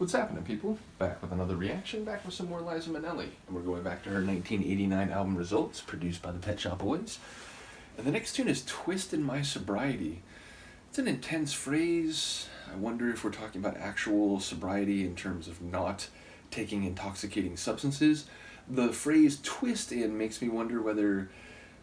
What's happening, people? Back with another reaction, back with some more Liza Minnelli. And we're going back to her 1989 album Results, produced by the Pet Shop Boys. And the next tune is Twist in My Sobriety. It's an intense phrase. I wonder if we're talking about actual sobriety in terms of not taking intoxicating substances. The phrase twist in makes me wonder whether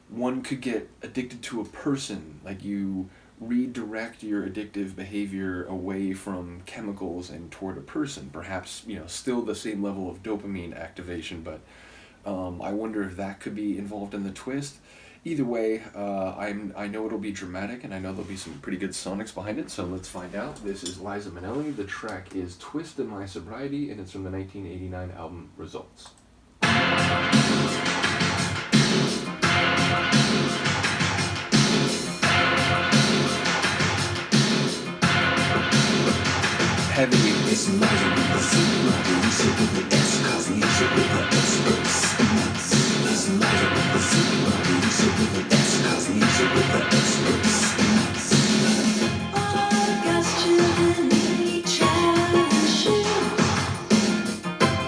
one could get addicted to a person, like you redirect your addictive behavior away from chemicals and toward a person. Perhaps, still the same level of dopamine activation, but I wonder if that could be involved in the twist. Either way, I know it'll be dramatic, and I know there'll be some pretty good sonics behind it, so let's find out. This is Liza Minnelli. The track is Twist in My Sobriety, and it's from the 1989 album Results. Heavy. It's Liza with the sobriety, music with the S, cause music with the experts. It's Liza with the sobriety, music with the S, cause music with the experts. All God's children need challenge.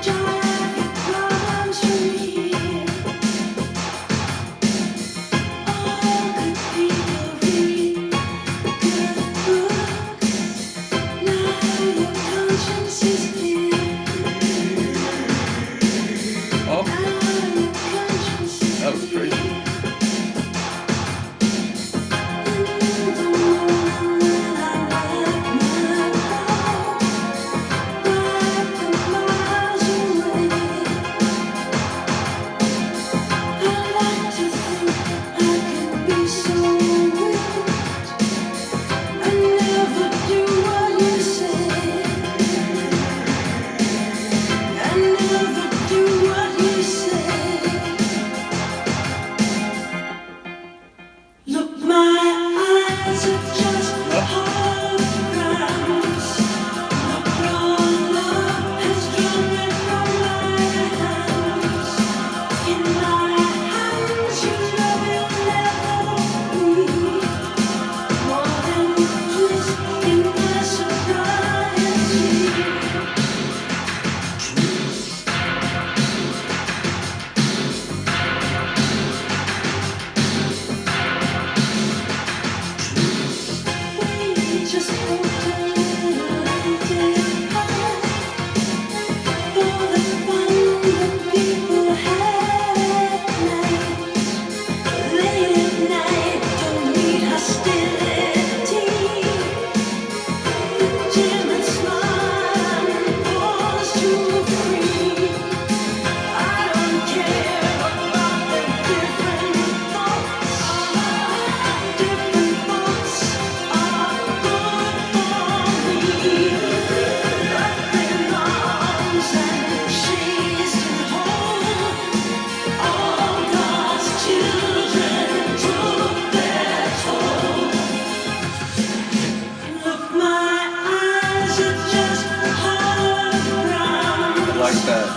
Drive your problems free. All good people read good books. Now your conscience is clear. Oh, Now your conscience is that was crazy. Look, my eyes are just holograms. Look, your love has drawn me from my hands. In my hands, you know you'll never be more than a twist in my sobriety. We just walked a little bit high for the fun that people have at night. Late at night, don't need hostility. The gentleman smile and pause to free. I don't care about the different thoughts. Different thoughts are good for me. Wrapping arms and shades to hold. All God's children took their toll. Look, my eyes are just holograms. I like that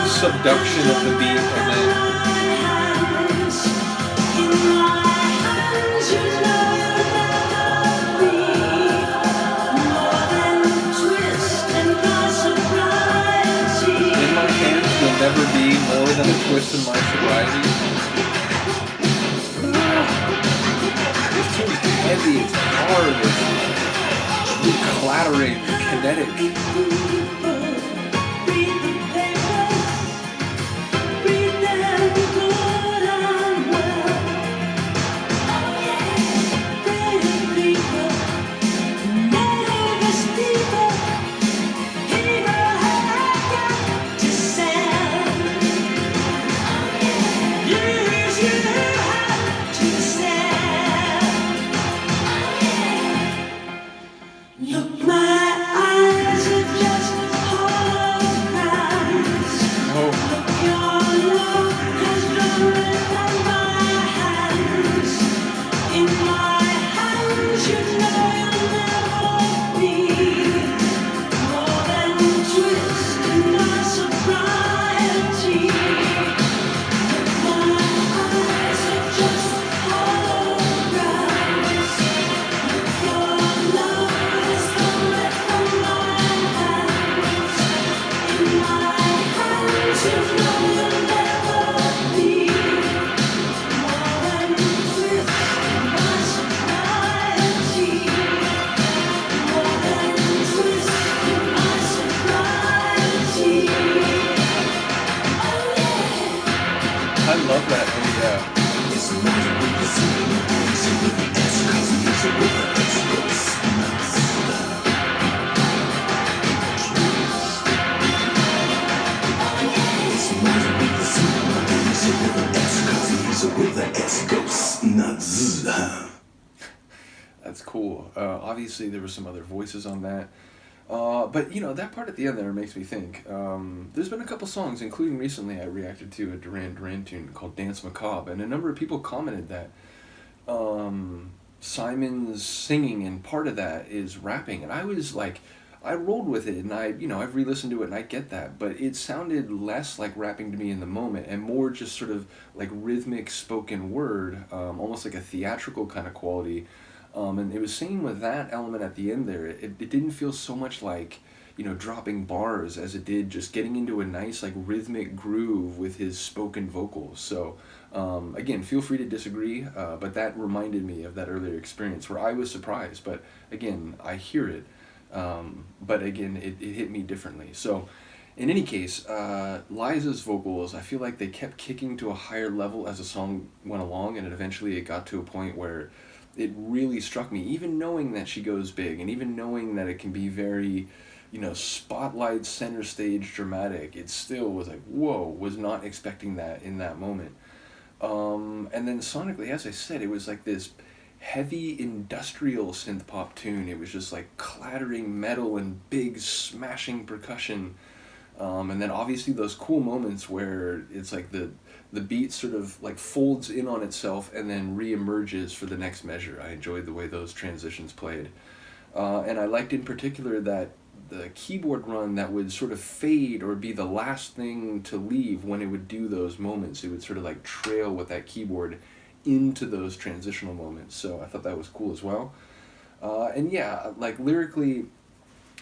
subduction of the beat, and then in my hands you'll never be more than a twist in my sobriety. This tune's heavy, it's hard, it's clattering, kinetic. Look, my eyes are just Obviously, there were some other voices on that. But, that part at the end there makes me think. There's been a couple songs, including recently I reacted to a Duran Duran tune called Dance Macabre, and a number of people commented that Simon's singing and part of that is rapping. And I was like, I rolled with it, and I've re-listened to it, and I get that, but it sounded less like rapping to me in the moment, and more just sort of like rhythmic spoken word, almost like a theatrical kind of quality. And it was same with that element at the end there. It didn't feel so much like, dropping bars as it did just getting into a nice like rhythmic groove with his spoken vocals. So, again, feel free to disagree, but that reminded me of that earlier experience where I was surprised, but again, I hear it. But again, it hit me differently. So, in any case, Liza's vocals, I feel like they kept kicking to a higher level as the song went along, and eventually it got to a point where it really struck me, even knowing that she goes big, and even knowing that it can be very, spotlight, center stage, dramatic. It still was like, whoa, was not expecting that in that moment. And then sonically, as I said, it was like this heavy industrial synth pop tune. It was just like clattering metal and big smashing percussion. And then obviously those cool moments where it's like the beat sort of like folds in on itself and then re-emerges for the next measure. I enjoyed the way those transitions played. And I liked in particular that the keyboard run that would sort of fade or be the last thing to leave when it would do those moments. It would sort of like trail with that keyboard into those transitional moments. So I thought that was cool as well. And yeah, like lyrically,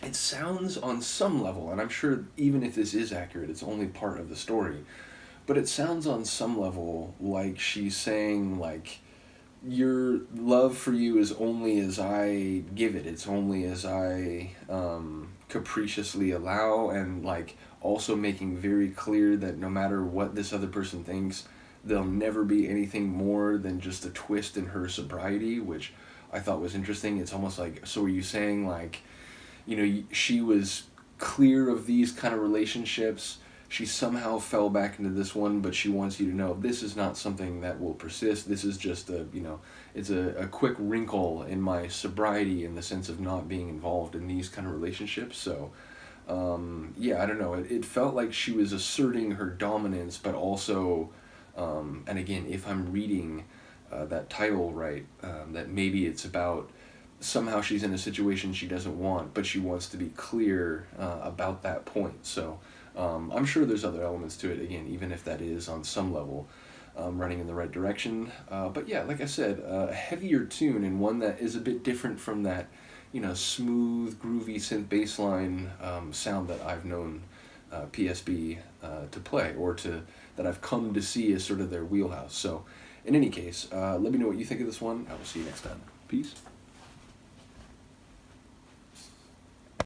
it sounds on some level, and I'm sure even if this is accurate, it's only part of the story, but it sounds on some level like she's saying, like, your love for you is only as I give it. It's only as I capriciously allow, and like also making very clear that no matter what this other person thinks, there'll never be anything more than just a twist in her sobriety, which I thought was interesting. It's almost like, so are you saying like, she was clear of these kind of relationships, she somehow fell back into this one, but she wants you to know this is not something that will persist. This is just it's a quick wrinkle in my sobriety in the sense of not being involved in these kind of relationships. So, I don't know. It felt like she was asserting her dominance, but also, and again, if I'm reading that title right, that maybe it's about somehow she's in a situation she doesn't want, but she wants to be clear about that point. So I'm sure there's other elements to it, again, even if that is on some level running in the right direction. But yeah, like I said, a heavier tune, and one that is a bit different from that, smooth, groovy synth bass line sound that I've known PSB to play, or that I've come to see as sort of their wheelhouse. So in any case, let me know what you think of this one. I will see you next time. Peace.